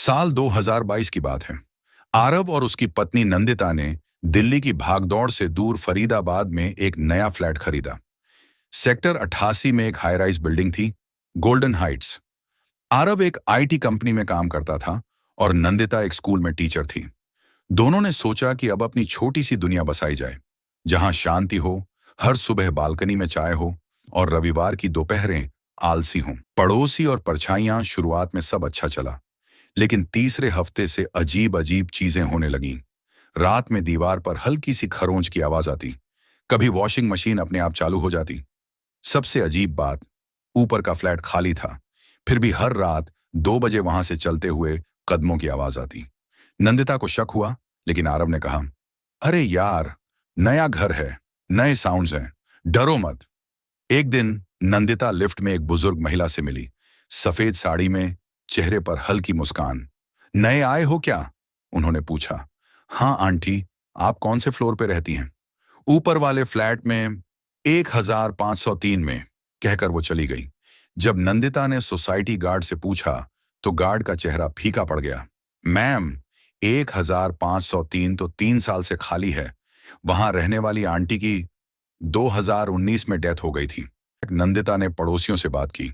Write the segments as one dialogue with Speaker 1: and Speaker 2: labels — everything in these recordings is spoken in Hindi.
Speaker 1: साल 2022 की बात है। आरव और उसकी पत्नी नंदिता ने दिल्ली की भागदौड़ से दूर फरीदाबाद में एक नया फ्लैट खरीदा। सेक्टर 88 में एक हाई राइज बिल्डिंग थी, गोल्डन हाइट्स। आरव एक आईटी कंपनी में काम करता था और नंदिता एक स्कूल में टीचर थी। दोनों ने सोचा कि अब अपनी छोटी सी दुनिया बसाई जाए, जहां शांति हो, हर सुबह बालकनी में चाय हो और रविवार की दोपहरें आलसी हों। पड़ोसी और परछाइयां शुरुआत में सब अच्छा चला, लेकिन तीसरे हफ्ते से अजीब अजीब चीजें होने लगीं। रात में दीवार पर हल्की सी खरोंच की आवाज आती, कभी वॉशिंग मशीन अपने आप चालू हो जाती। सबसे अजीब बात, ऊपर का फ्लैट खाली था, फिर भी हर रात 2 बजे वहां से चलते हुए कदमों की आवाज आती। नंदिता को शक हुआ, लेकिन आरव ने कहा, अरे यार, नया घर है, नए साउंड्स हैं, डरो मत। एक दिन नंदिता लिफ्ट में एक बुजुर्ग महिला से मिली, सफेद साड़ी में, चेहरे पर हल्की मुस्कान। नए आए हो क्या? उन्होंने पूछा। हाँ आंटी, आप कौन से फ्लोर पे रहती हैं? ऊपर वाले फ्लैट में, 1503 में, कहकर वो चली गई। जब नंदिता ने सोसाइटी गार्ड से पूछा तो गार्ड का चेहरा फीका पड़ गया। मैम, 1503 तो 3 साल से खाली है। वहां रहने वाली आंटी की 2019 में डेथ हो गई थी। नंदिता ने पड़ोसियों से बात की।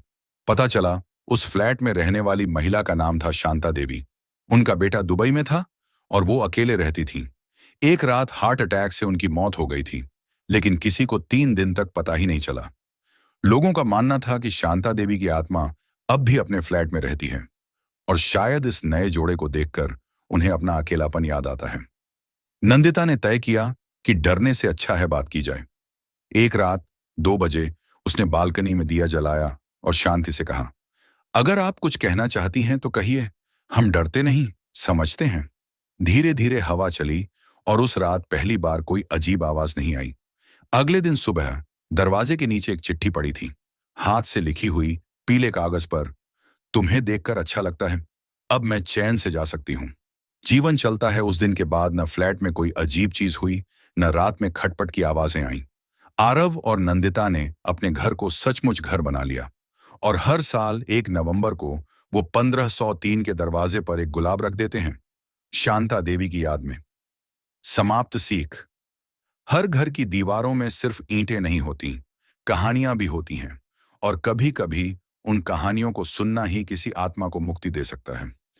Speaker 1: पता चला उस फ्लैट में रहने वाली महिला का नाम था शांता देवी। उनका बेटा दुबई में था और वो अकेले रहती थी। एक रात हार्ट अटैक से उनकी मौत हो गई थी, लेकिन किसी को 3 दिन तक पता ही नहीं चला। लोगों का मानना था कि शांता देवी की आत्मा अब भी अपने फ्लैट में रहती है और शायद इस नए जोड़े को देखकर उन्हें अपना अकेलापन याद आता है। नंदिता ने तय किया कि डरने से अच्छा है बात की जाए। एक रात 2 बजे उसने बालकनी में दिया जलाया और शांति से कहा, अगर आप कुछ कहना चाहती हैं तो कहिए, हम डरते नहीं, समझते हैं। धीरे धीरे हवा चली और उस रात पहली बार कोई अजीब आवाज नहीं आई। अगले दिन सुबह दरवाजे के नीचे एक चिट्ठी पड़ी थी, हाथ से लिखी हुई, पीले कागज पर। तुम्हें देखकर अच्छा लगता है, अब मैं चैन से जा सकती हूँ। जीवन चलता है। उस दिन के बाद न फ्लैट में कोई अजीब चीज हुई, न रात में खटपट की आवाजें आईं। आरव और नंदिता ने अपने घर को सचमुच घर बना लिया और हर साल 1 नवंबर को वो 1503 के दरवाजे पर एक गुलाब रख देते हैं, शांता देवी की याद में। समाप्त सीख। हर घर की दीवारों में सिर्फ ईंटें नहीं होती, कहानियां भी होती हैं, और कभी कभी उन कहानियों को सुनना ही किसी आत्मा को मुक्ति दे सकता है।